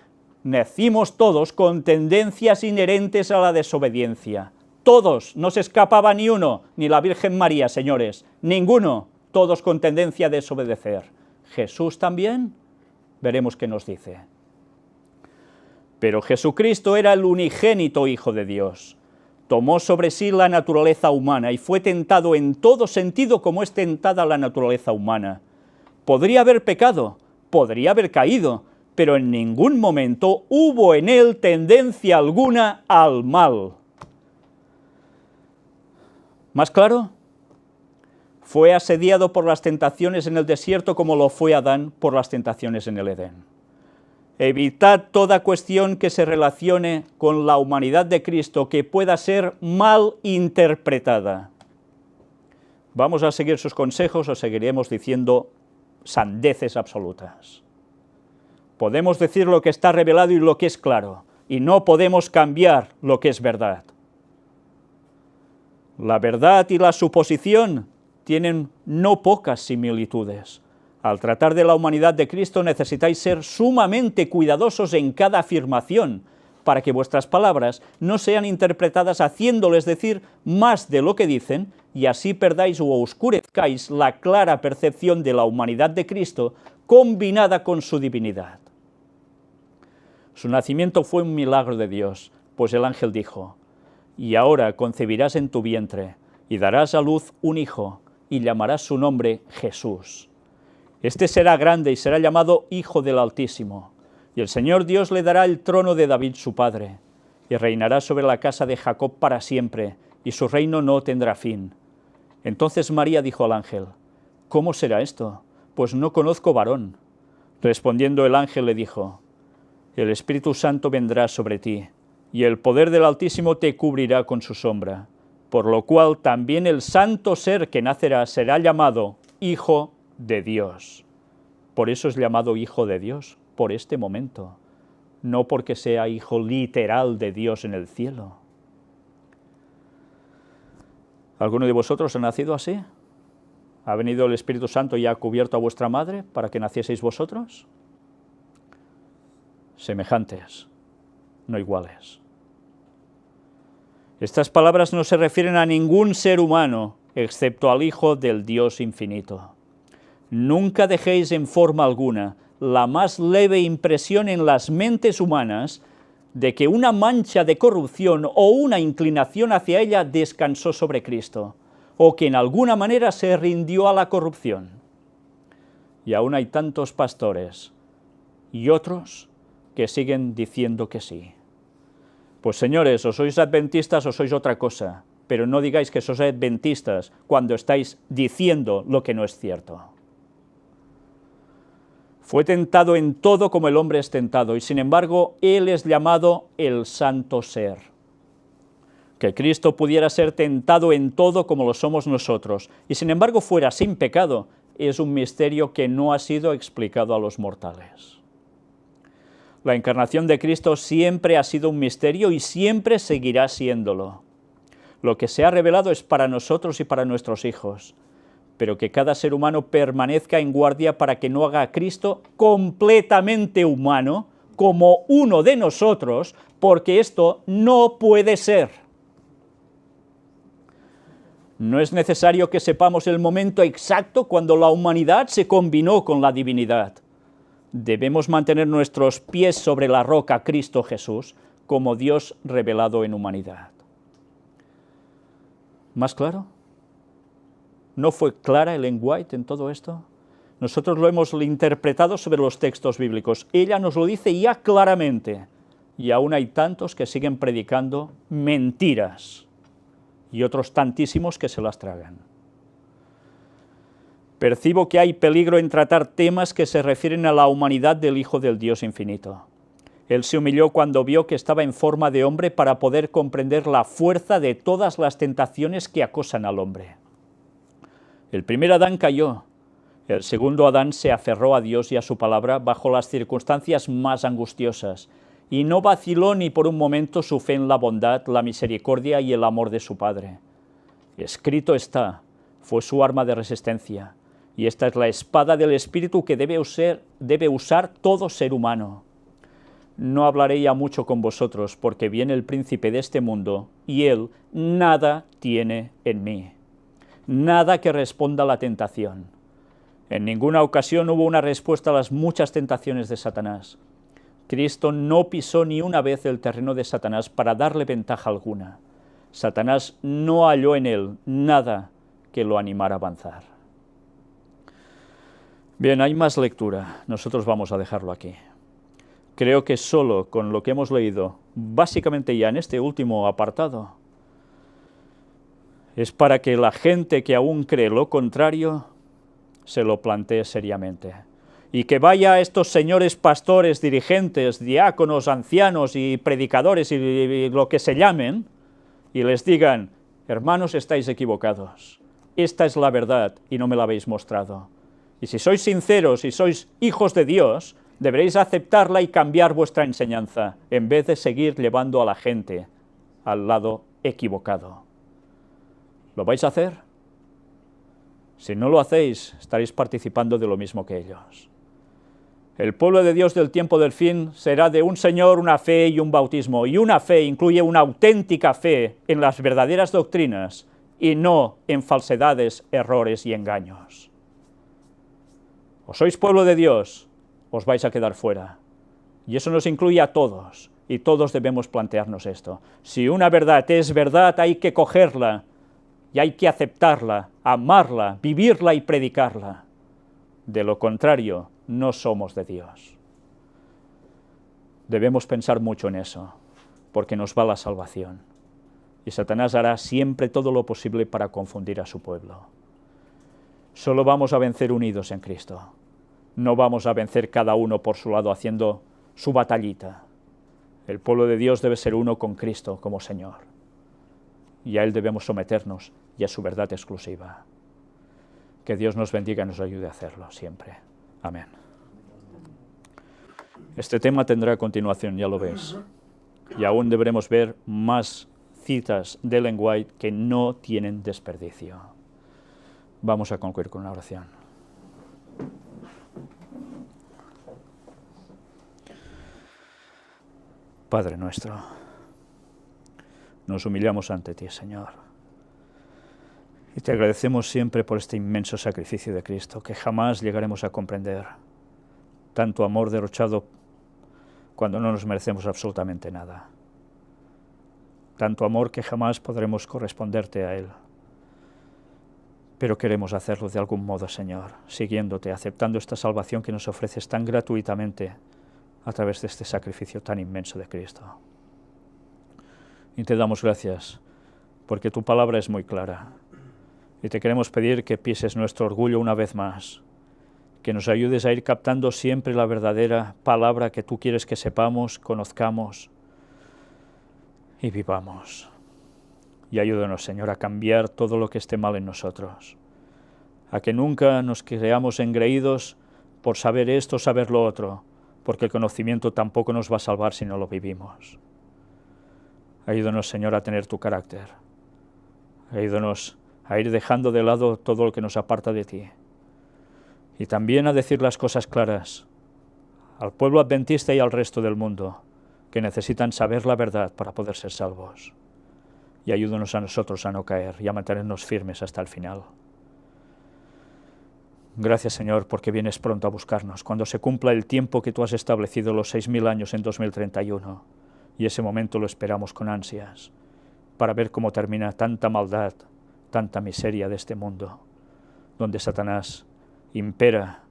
Nacimos todos con tendencias inherentes a la desobediencia. Todos, no se escapaba ni uno, ni la Virgen María, señores, ninguno, todos con tendencia a desobedecer. ¿Jesús también? Veremos qué nos dice. Pero Jesucristo era el unigénito Hijo de Dios. Tomó sobre sí la naturaleza humana y fue tentado en todo sentido como es tentada la naturaleza humana. Podría haber pecado, podría haber caído, pero en ningún momento hubo en él tendencia alguna al mal. ¿Más claro? Fue asediado por las tentaciones en el desierto como lo fue Adán por las tentaciones en el Edén. Evitad toda cuestión que se relacione con la humanidad de Cristo que pueda ser mal interpretada. ¿Vamos a seguir sus consejos o seguiremos diciendo sandeces absolutas? Podemos decir lo que está revelado y lo que es claro, y no podemos cambiar lo que es verdad. La verdad y la suposición tienen no pocas similitudes. Al tratar de la humanidad de Cristo necesitáis ser sumamente cuidadosos en cada afirmación, para que vuestras palabras no sean interpretadas haciéndoles decir más de lo que dicen, y así perdáis o oscurezcáis la clara percepción de la humanidad de Cristo combinada con su divinidad. Su nacimiento fue un milagro de Dios, pues el ángel dijo: y ahora concebirás en tu vientre, y darás a luz un hijo, y llamarás su nombre Jesús. Este será grande y será llamado Hijo del Altísimo, y el Señor Dios le dará el trono de David su padre, y reinará sobre la casa de Jacob para siempre, y su reino no tendrá fin. Entonces María dijo al ángel: ¿cómo será esto? Pues no conozco varón. Respondiendo el ángel le dijo: el Espíritu Santo vendrá sobre ti, y el poder del Altísimo te cubrirá con su sombra, por lo cual también el santo ser que nacerá será llamado Hijo de Dios. Por eso es llamado Hijo de Dios, por este momento, no porque sea hijo literal de Dios en el cielo. ¿Alguno de vosotros ha nacido así? ¿Ha venido el Espíritu Santo y ha cubierto a vuestra madre para que nacieseis vosotros? Semejantes, no iguales. Estas palabras no se refieren a ningún ser humano, excepto al Hijo del Dios infinito. Nunca dejéis en forma alguna la más leve impresión en las mentes humanas de que una mancha de corrupción o una inclinación hacia ella descansó sobre Cristo, o que en alguna manera se rindió a la corrupción. Y aún hay tantos pastores y otros que siguen diciendo que sí. Pues señores, o sois adventistas o sois otra cosa, pero no digáis que sois adventistas cuando estáis diciendo lo que no es cierto. Fue tentado en todo como el hombre es tentado, y sin embargo, él es llamado el santo ser. Que Cristo pudiera ser tentado en todo como lo somos nosotros, y sin embargo fuera sin pecado, es un misterio que no ha sido explicado a los mortales. La encarnación de Cristo siempre ha sido un misterio y siempre seguirá siéndolo. Lo que se ha revelado es para nosotros y para nuestros hijos, pero que cada ser humano permanezca en guardia para que no haga a Cristo completamente humano, como uno de nosotros, porque esto no puede ser. No es necesario que sepamos el momento exacto cuando la humanidad se combinó con la divinidad. Debemos mantener nuestros pies sobre la roca Cristo Jesús, como Dios revelado en humanidad. ¿Más claro? ¿No fue clara Ellen White en todo esto? Nosotros lo hemos interpretado sobre los textos bíblicos. Ella nos lo dice ya claramente. Y aún hay tantos que siguen predicando mentiras. Y otros tantísimos que se las tragan. Percibo que hay peligro en tratar temas que se refieren a la humanidad del Hijo del Dios infinito. Él se humilló cuando vio que estaba en forma de hombre para poder comprender la fuerza de todas las tentaciones que acosan al hombre. El primer Adán cayó, el segundo Adán se aferró a Dios y a su palabra bajo las circunstancias más angustiosas, y no vaciló ni por un momento su fe en la bondad, la misericordia y el amor de su Padre. Escrito está, fue su arma de resistencia, y esta es la espada del Espíritu que debe usar todo ser humano. No hablaré ya mucho con vosotros, porque viene el príncipe de este mundo, y él nada tiene en mí. Nada que responda a la tentación. En ninguna ocasión hubo una respuesta a las muchas tentaciones de Satanás. Cristo no pisó ni una vez el terreno de Satanás para darle ventaja alguna. Satanás no halló en él nada que lo animara a avanzar. Bien, hay más lectura. Nosotros vamos a dejarlo aquí. Creo que solo con lo que hemos leído, básicamente ya en este último apartado, es para que la gente que aún cree lo contrario se lo plantee seriamente. Y que vaya a estos señores pastores, dirigentes, diáconos, ancianos y predicadores y lo que se llamen, y les digan, hermanos, estáis equivocados. Esta es la verdad y no me la habéis mostrado. Y si sois sinceros y sois hijos de Dios, deberéis aceptarla y cambiar vuestra enseñanza, en vez de seguir llevando a la gente al lado equivocado. ¿Lo vais a hacer? Si no lo hacéis, estaréis participando de lo mismo que ellos. El pueblo de Dios del tiempo del fin será de un Señor, una fe y un bautismo, y una fe incluye una auténtica fe en las verdaderas doctrinas y no en falsedades, errores y engaños. O sois pueblo de Dios, os vais a quedar fuera. Y eso nos incluye a todos, y todos debemos plantearnos esto. Si una verdad es verdad, hay que cogerla, y hay que aceptarla, amarla, vivirla y predicarla. De lo contrario, no somos de Dios. Debemos pensar mucho en eso, porque nos va la salvación. Y Satanás hará siempre todo lo posible para confundir a su pueblo. Solo vamos a vencer unidos en Cristo. No vamos a vencer cada uno por su lado haciendo su batallita. El pueblo de Dios debe ser uno con Cristo como Señor. Y a Él debemos someternos y a su verdad exclusiva. Que Dios nos bendiga y nos ayude a hacerlo siempre. Amén. Este tema tendrá continuación, ya lo ves. Y aún deberemos ver más citas de Ellen White que no tienen desperdicio. Vamos a concluir con una oración. Padre nuestro, nos humillamos ante ti, Señor, y te agradecemos siempre por este inmenso sacrificio de Cristo, que jamás llegaremos a comprender, tanto amor derrochado cuando no nos merecemos absolutamente nada, tanto amor que jamás podremos corresponderte a Él, pero queremos hacerlo de algún modo, Señor, siguiéndote, aceptando esta salvación que nos ofreces tan gratuitamente, a través de este sacrificio tan inmenso de Cristo. Y te damos gracias, porque tu palabra es muy clara. Y te queremos pedir que pises nuestro orgullo una vez más, que nos ayudes a ir captando siempre la verdadera palabra que tú quieres que sepamos, conozcamos y vivamos. Y ayúdanos, Señor, a cambiar todo lo que esté mal en nosotros, a que nunca nos creamos engreídos por saber esto, saber lo otro, porque el conocimiento tampoco nos va a salvar si no lo vivimos. Ayúdanos, Señor, a tener tu carácter. Ayúdanos a ir dejando de lado todo lo que nos aparta de ti. Y también a decir las cosas claras al pueblo adventista y al resto del mundo, que necesitan saber la verdad para poder ser salvos. Y ayúdanos a nosotros a no caer y a mantenernos firmes hasta el final. Gracias, Señor, porque vienes pronto a buscarnos, cuando se cumpla el tiempo que tú has establecido, los 6000 años en 2031, y ese momento lo esperamos con ansias, para ver cómo termina tanta maldad, tanta miseria de este mundo, donde Satanás impera,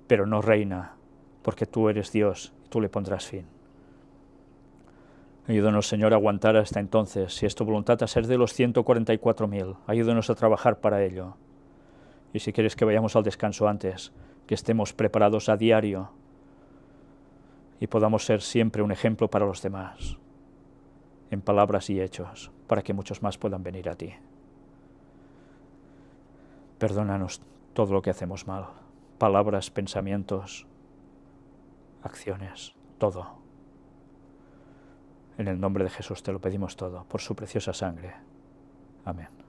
pero no reina, porque tú eres Dios y tú le pondrás fin. Ayúdanos, Señor, a aguantar hasta entonces, si es tu voluntad, a ser de los 144.000. Ayúdanos a trabajar para ello. Y si quieres que vayamos al descanso antes, que estemos preparados a diario y podamos ser siempre un ejemplo para los demás, en palabras y hechos, para que muchos más puedan venir a ti. Perdónanos todo lo que hacemos mal, palabras, pensamientos, acciones, todo. En el nombre de Jesús te lo pedimos todo, por su preciosa sangre. Amén.